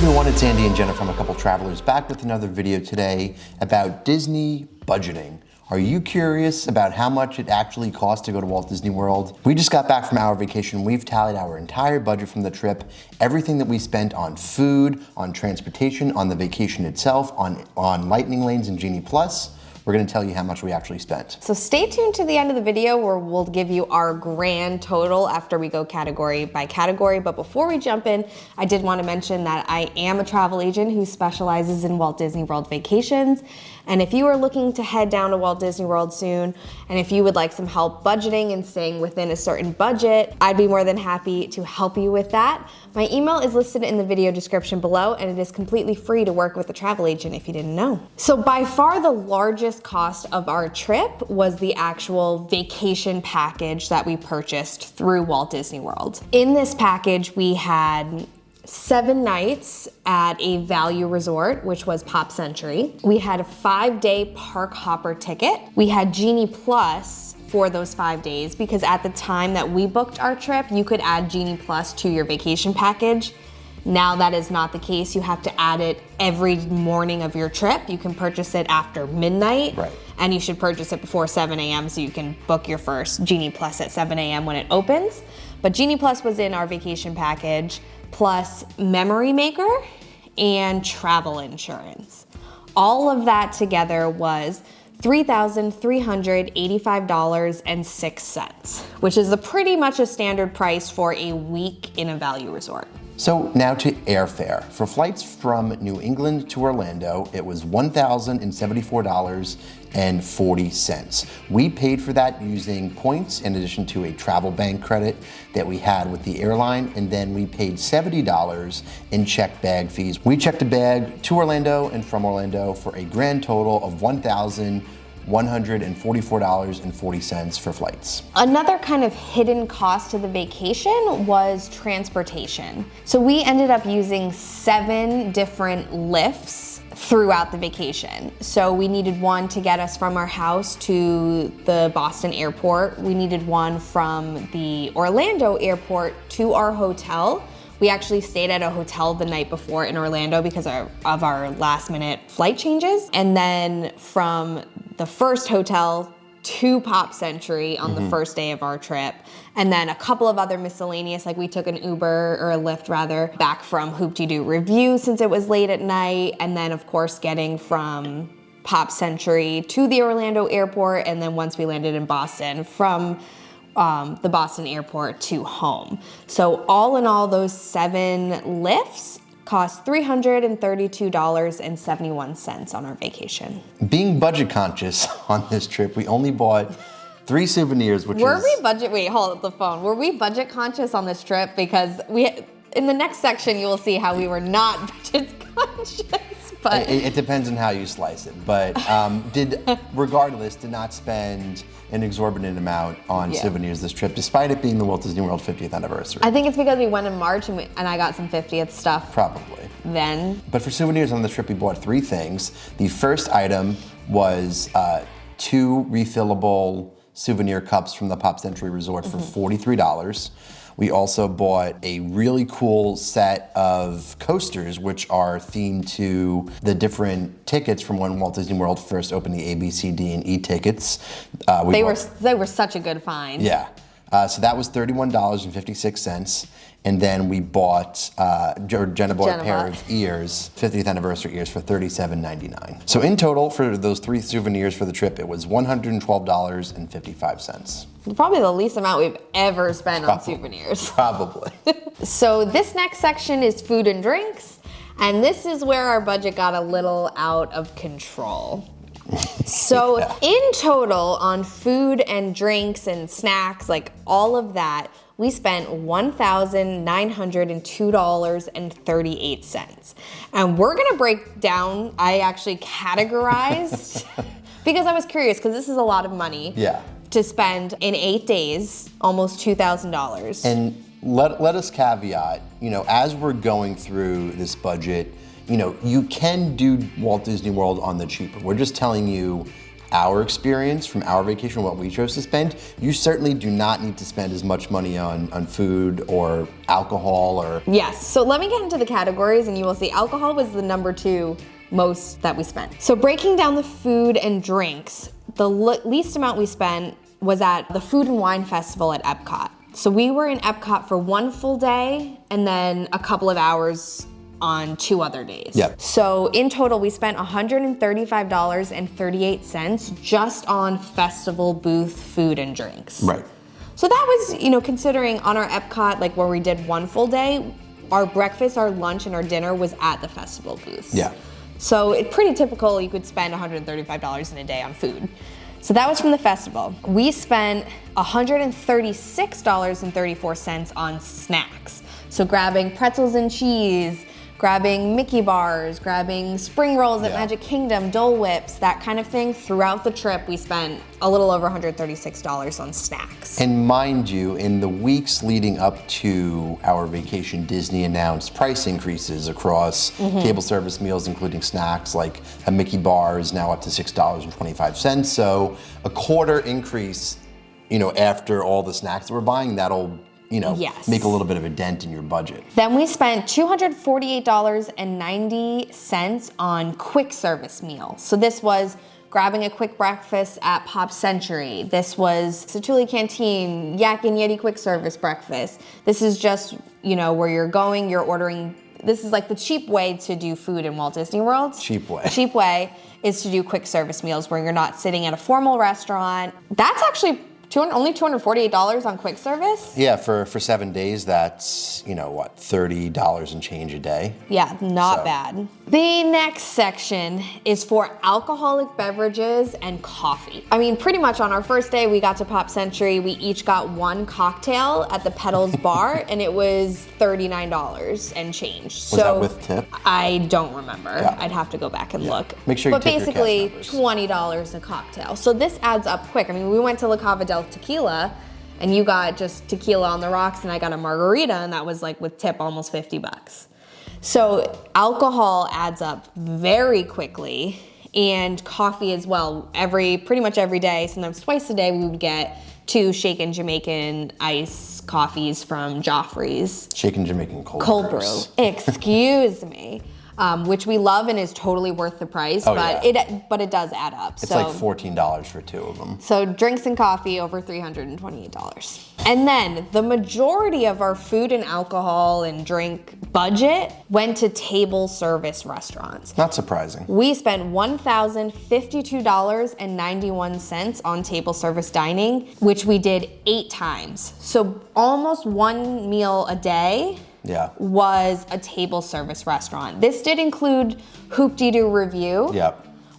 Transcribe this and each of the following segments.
everyone, it's Andy and Jenna from A Couple Travelers back with another video today about Disney budgeting. Are you curious about how much it actually costs to go to Walt Disney World? We just got back from our vacation. We've tallied our entire budget from the trip, everything that we spent on food, on transportation, on the vacation itself, on lightning lanes and Genie Plus. We're gonna tell you how much we actually spent. So stay tuned to the end of the video where we'll give you our grand total after we go category by category. But before we jump in, I did want to mention that I am a travel agent who specializes in Walt Disney World vacations. And if you are looking to head down to Walt Disney World soon, and if you would like some help budgeting and staying within a certain budget, I'd be more than happy to help you with that. My email is listed in the video description below, and it is completely free to work with a travel agent if you didn't know. So by far the largest cost of our trip was the actual vacation package that we purchased through Walt Disney World. In this package, we had 7 nights at a value resort, which was Pop Century. We had a 5-day park hopper ticket. We had Genie Plus for those 5 days because at the time that we booked our trip, you could add Genie Plus to your vacation package. Now that is not the case. You have to add it every morning of your trip. You can purchase it after midnight. Right. And you should purchase it before 7 a.m. so you can book your first Genie Plus at 7 a.m. when it opens. But Genie Plus was in our vacation package, plus Memory Maker and travel insurance. All of that together was $3,385.06, which is pretty much a standard price for a week in a value resort. So now to airfare. For flights from New England to Orlando, it was $1,074.40. We paid for that using points in addition to a travel bank credit that we had with the airline, and then we paid $70 in checked bag fees. We checked a bag to Orlando and from Orlando for a grand total of $1,144.40 for flights. Another kind of hidden cost to the vacation was transportation. So we ended up using 7 different lifts throughout the vacation. So we needed one to get us from our house to the Boston airport. We needed one from the Orlando airport to our hotel. We actually stayed at a hotel the night before in Orlando because of our last minute flight changes. And then from the first hotel to Pop Century on the first day of our trip. And then a couple of other miscellaneous, like we took an Uber or a Lyft rather, back from Hoop-Dee-Doo Review since it was late at night. And then of course getting from Pop Century to the Orlando airport. And then once we landed in Boston, from the Boston airport to home. So all in all, those 7 lifts cost $332.71 on our vacation. Being budget conscious on this trip, we only bought 3 souvenirs, which Were we budget conscious on this trip? Because in the next section, you will see how we were not budget conscious. But it depends on how you slice it, but did not spend an exorbitant amount on souvenirs this trip, despite it being the Walt Disney World 50th anniversary. I think it's because we went in March and I got some 50th stuff. Probably. Then. But for souvenirs on the trip, we bought 3 things. The first item was 2 refillable souvenir cups from the Pop Century Resort for $43. We also bought a really cool set of coasters, which are themed to the different tickets from when Walt Disney World first opened the A, B, C, D, and E tickets. They were such a good find. Yeah. So that was $31.56. And then we bought, Jenna bought a pair of ears, 50th anniversary ears for $37.99. So in total, for those 3 souvenirs for the trip, it was $112.55. Probably the least amount we've ever spent on souvenirs. Probably. So this next section is food and drinks, and this is where our budget got a little out of control. So in total on food and drinks and snacks, like all of that, we spent $1,902.38. And we're gonna break down, I actually categorized, because I was curious, because this is a lot of money to spend in 8 days, almost $2,000. And let us caveat, as we're going through this budget, you can do Walt Disney World on the cheaper. We're just telling you our experience, from our vacation, what we chose to spend, you certainly do not need to spend as much money on food or alcohol or... Yes, so let me get into the categories and you will see alcohol was the number 2 most that we spent. So breaking down the food and drinks, the least amount we spent was at the Food and Wine Festival at Epcot. So we were in Epcot for 1 full day and then a couple of hours on 2 other days. Yep. So in total, we spent $135.38 just on festival booth food and drinks. Right. So that was, considering on our Epcot, like where we did 1 full day, our breakfast, our lunch, and our dinner was at the festival booths. Yeah. So it's pretty typical you could spend $135 in a day on food. So that was from the festival. We spent $136.34 on snacks. So grabbing pretzels and cheese, grabbing Mickey bars, grabbing spring rolls at Magic Kingdom, Dole Whips, that kind of thing. Throughout the trip, we spent a little over $136 on snacks. And mind you, in the weeks leading up to our vacation, Disney announced price increases across table service meals, including snacks, like a Mickey bar is now up to $6.25. So a quarter increase, after all the snacks that we're buying, that'll make a little bit of a dent in your budget. Then we spent $248.90 on quick service meals. So this was grabbing a quick breakfast at Pop Century. This was Satuli Canteen, Yak and Yeti quick service breakfast. This is just, where you're going, you're ordering. This is like the cheap way to do food in Walt Disney World. Cheap way. Cheap way is to do quick service meals where you're not sitting at a formal restaurant. That's actually only $248 on quick service? Yeah, for 7 days, that's, $30 and change a day. Yeah, not bad. The next section is for alcoholic beverages and coffee. I mean, pretty much on our first day, we got to Pop Century. We each got 1 cocktail at the Petals bar, and it was $39 and change. Was that with tip? I don't remember. Yeah. I'd have to go back and look. Make sure you But tip your cast basically, members. $20 a cocktail. So this adds up quick. I mean, we went to La Cava del Tequila, and you got just tequila on the rocks, and I got a margarita, and that was like with tip almost 50 bucks. So alcohol adds up very quickly, and coffee as well. Pretty much every day, sometimes twice a day, we would get 2 shaken Jamaican ice coffees from Joffrey's. Shaken Jamaican Cold brew. Excuse me. Which we love and is totally worth the price, but it does add up. It's like $14 for 2 of them. So drinks and coffee over $328. And then the majority of our food and alcohol and drink budget went to table service restaurants. Not surprising. We spent $1,052.91 on table service dining, which we did 8 times. So almost 1 meal a day was a table service restaurant. This did include Hoop-Dee-Doo Review,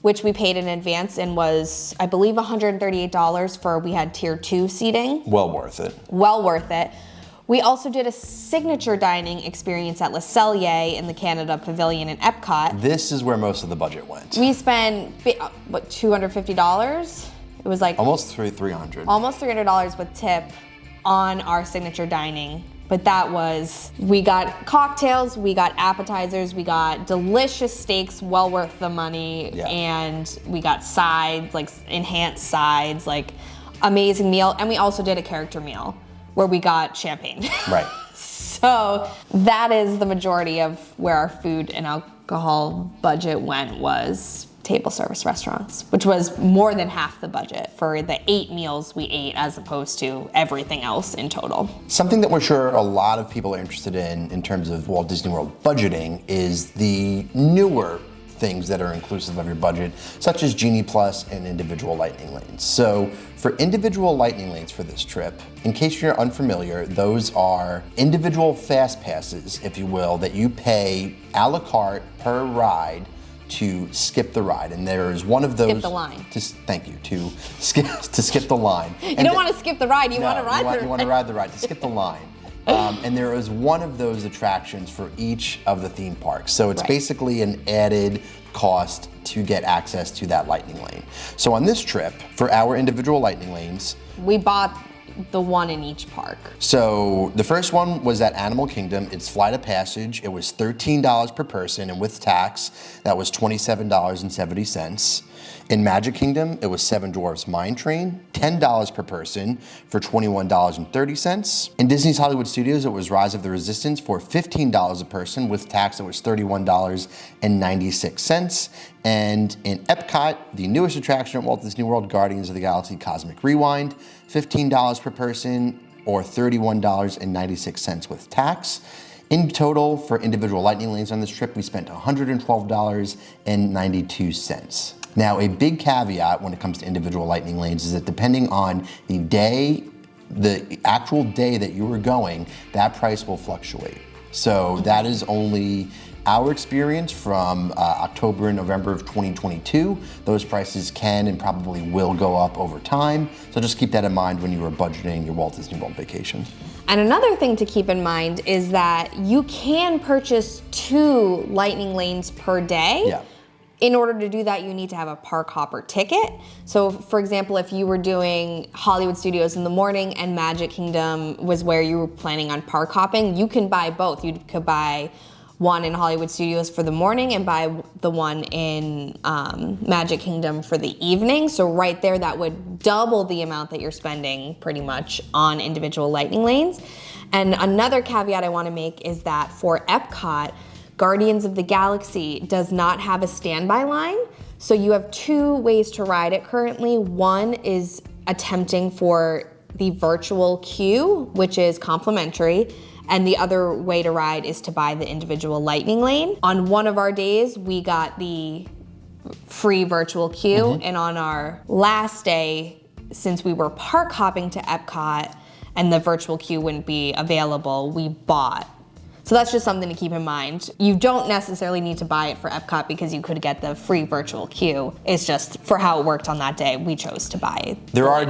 which we paid in advance and was, I believe, $138 for, we had tier 2 seating. Well worth it. Well worth it. We also did a signature dining experience at Le Cellier in the Canada Pavilion in Epcot. This is where most of the budget went. We spent, what, $250? It was like almost $300. Almost $300 with tip on our signature dining. But that was, we got cocktails, we got appetizers, we got delicious steaks, well worth the money, and we got sides, like enhanced sides, like amazing meal. And we also did a character meal where we got champagne. Right. So that is the majority of where our food and alcohol budget went, was table service restaurants, which was more than half the budget for the 8 meals we ate as opposed to everything else in total. Something that we're sure a lot of people are interested in terms of Walt Disney World budgeting, is the newer things that are inclusive of your budget, such as Genie Plus and individual lightning lanes. So for individual lightning lanes for this trip, in case you're unfamiliar, those are individual fast passes, if you will, that you pay a la carte per ride to skip the ride, and there is one of those. Skip the line. Thank you. To skip the line. You don't want to skip the ride. You want to ride the ride. You want to ride the ride. To skip the line. And there is one of those attractions for each of the theme parks. So it's basically an added cost to get access to that lightning lane. So on this trip, for our individual lightning lanes, we bought the one in each park. So the first one was at Animal Kingdom. It's Flight of Passage. It was $13 per person, and with tax, that was $27.70. In Magic Kingdom, it was Seven Dwarfs Mine Train, $10 per person for $21.30. In Disney's Hollywood Studios, it was Rise of the Resistance for $15 a person. With tax, it was $31.96. And in Epcot, the newest attraction at Walt Disney World, Guardians of the Galaxy Cosmic Rewind, $15 per person or $31.96 with tax. In total, for individual lightning lanes on this trip, we spent $112.92. Now, a big caveat when it comes to individual lightning lanes is that depending on the day, the actual day that you were going, that price will fluctuate. So that is only our experience from October and November of 2022. Those prices can and probably will go up over time. So just keep that in mind when you are budgeting your Walt Disney World vacation. And another thing to keep in mind is that you can purchase 2 lightning lanes per day. Yeah. In order to do that, you need to have a park hopper ticket. So for example, if you were doing Hollywood Studios in the morning and Magic Kingdom was where you were planning on park hopping, you can buy both. You could buy one in Hollywood Studios for the morning and buy the one in Magic Kingdom for the evening. So right there, that would double the amount that you're spending pretty much on individual lightning lanes. And another caveat I want to make is that for Epcot, Guardians of the Galaxy does not have a standby line. So you have 2 ways to ride it currently. One is attempting for the virtual queue, which is complimentary. And the other way to ride is to buy the individual lightning lane. On one of our days, we got the free virtual queue. And on our last day, since we were park hopping to Epcot and the virtual queue wouldn't be available, we bought. So that's just something to keep in mind. You don't necessarily need to buy it for Epcot because you could get the free virtual queue. It's just for how it worked on that day, we chose to buy There are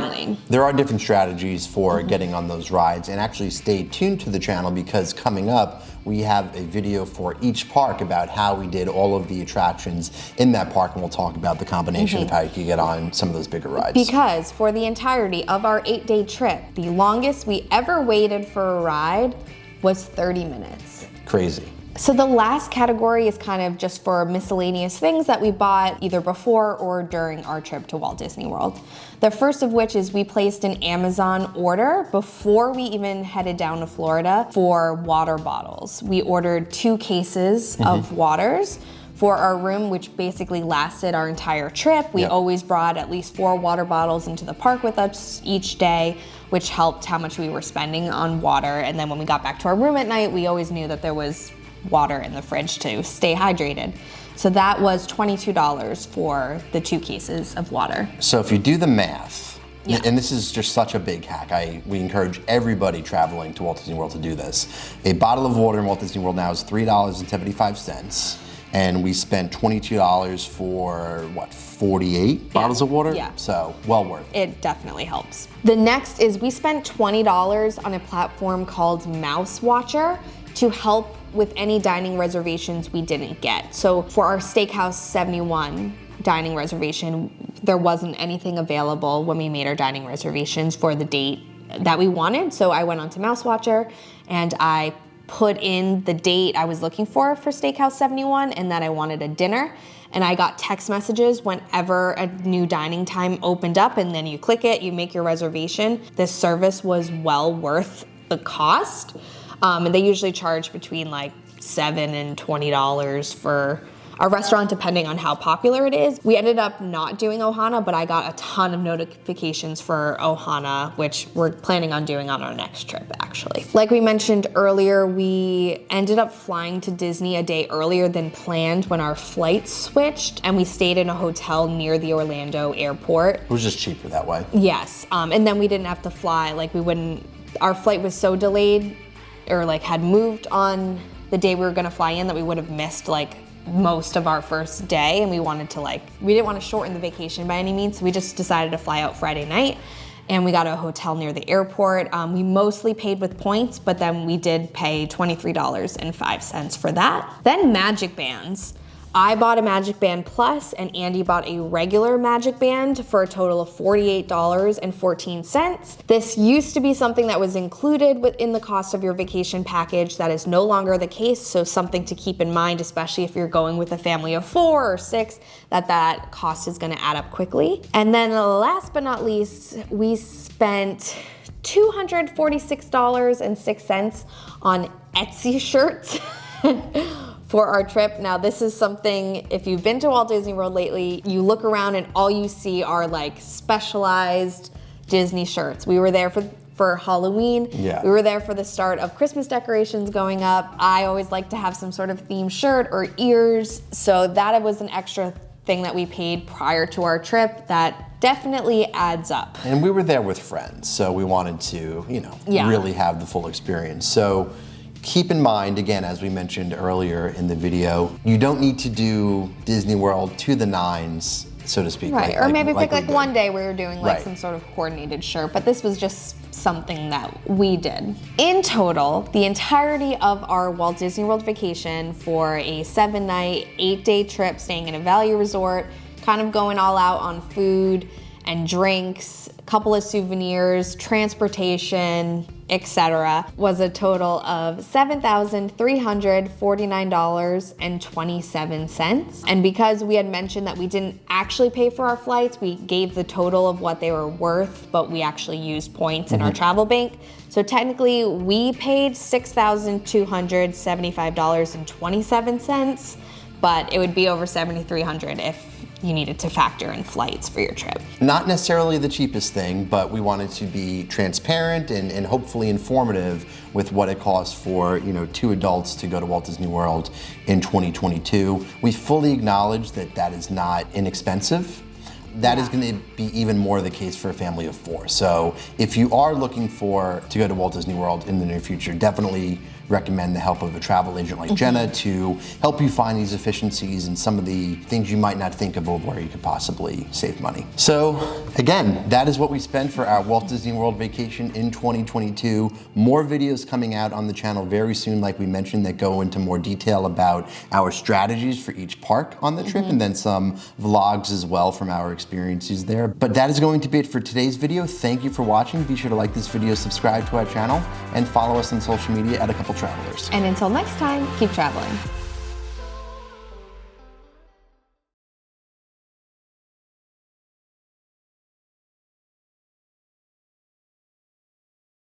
different strategies for getting on those rides, and actually stay tuned to the channel because coming up, we have a video for each park about how we did all of the attractions in that park, and we'll talk about the combination of how you can get on some of those bigger rides. Because for the entirety of our 8-day trip, the longest we ever waited for a ride was 30 minutes. Crazy. So the last category is kind of just for miscellaneous things that we bought either before or during our trip to Walt Disney World. The first of which is we placed an Amazon order before we even headed down to Florida for water bottles. We ordered 2 cases of waters for our room, which basically lasted our entire trip. We always brought at least 4 water bottles into the park with us each day, which helped how much we were spending on water. And then when we got back to our room at night, we always knew that there was water in the fridge to stay hydrated. So that was $22 for the 2 cases of water. So if you do the math, and this is just such a big hack, we encourage everybody traveling to Walt Disney World to do this. A bottle of water in Walt Disney World now is $3.75. And we spent $22 for, what, 48 bottles of water? Yeah. So, well worth it. It definitely helps. The next is we spent $20 on a platform called Mouse Watcher to help with any dining reservations we didn't get. So for our Steakhouse 71 dining reservation, there wasn't anything available when we made our dining reservations for the date that we wanted. So I went onto Mouse Watcher and I put in the date I was looking for Steakhouse 71 and that I wanted a dinner. And I got text messages whenever a new dining time opened up, and then you click it, you make your reservation. This service was well worth the cost. And they usually charge between like $7 and $20 for a restaurant, depending on how popular it is. We ended up not doing Ohana, but I got a ton of notifications for Ohana, which we're planning on doing on our next trip, actually. Like we mentioned earlier, we ended up flying to Disney a day earlier than planned when our flight switched, and we stayed in a hotel near the Orlando airport. It was just cheaper that way. Yes, and then we didn't have to fly, our flight was so delayed, or like had moved on the day we were gonna fly in, that we would have missed like most of our first day, and we didn't want to shorten the vacation by any means, so we just decided to fly out Friday night, and we got a hotel near the airport. We mostly paid with points, but then we did pay $23.05 for that. Then magic bands. I bought a Magic Band Plus and Andy bought a regular Magic Band for a total of $48.14. This used to be something that was included within the cost of your vacation package. That is no longer the case, so something to keep in mind, especially if you're going with a family of 4 or 6, that cost is gonna add up quickly. And then last but not least, we spent $246.06 on Etsy shirts for our trip. Now this is something, if you've been to Walt Disney World lately, you look around and all you see are like specialized Disney shirts. We were there for Halloween. Yeah. We were there for the start of Christmas decorations going up. I always like to have some sort of themed shirt or ears. So that was an extra thing that we paid prior to our trip that definitely adds up. And we were there with friends, so we wanted to, really have the full experience. So keep in mind, again, as we mentioned earlier in the video, you don't need to do Disney World to the nines, so to speak. Right, or maybe pick like one day where you're doing like Right. some sort of coordinated shirt, but this was just something that we did. In total, the entirety of our Walt Disney World vacation for a 7-night, 8-day trip, staying in a value resort, kind of going all out on food and drinks, a couple of souvenirs, transportation, etc., was a total of $7,349.27. And because we had mentioned that we didn't actually pay for our flights, we gave the total of what they were worth, but we actually used points in our travel bank. So technically we paid $6,275.27, but it would be over $7,300 if you needed to factor in flights for your trip. Not necessarily the cheapest thing, but we wanted to be transparent and hopefully informative with what it costs for 2 adults to go to Walt Disney World in 2022. We fully acknowledge that that is not inexpensive. That is going to be even more the case for a family of 4. So if you are looking to go to Walt Disney World in the near future, definitely recommend the help of a travel agent like Jenna to help you find these efficiencies and some of the things you might not think of where you could possibly save money. So again, that is what we spent for our Walt Disney World vacation in 2022. More videos coming out on the channel very soon, like we mentioned, that go into more detail about our strategies for each park on the trip, and then some vlogs as well from our experiences there. But that is going to be it for today's video. Thank you for watching. Be sure to like this video, subscribe to our channel, and follow us on social media at A Couple Travelers. And until next time, keep traveling.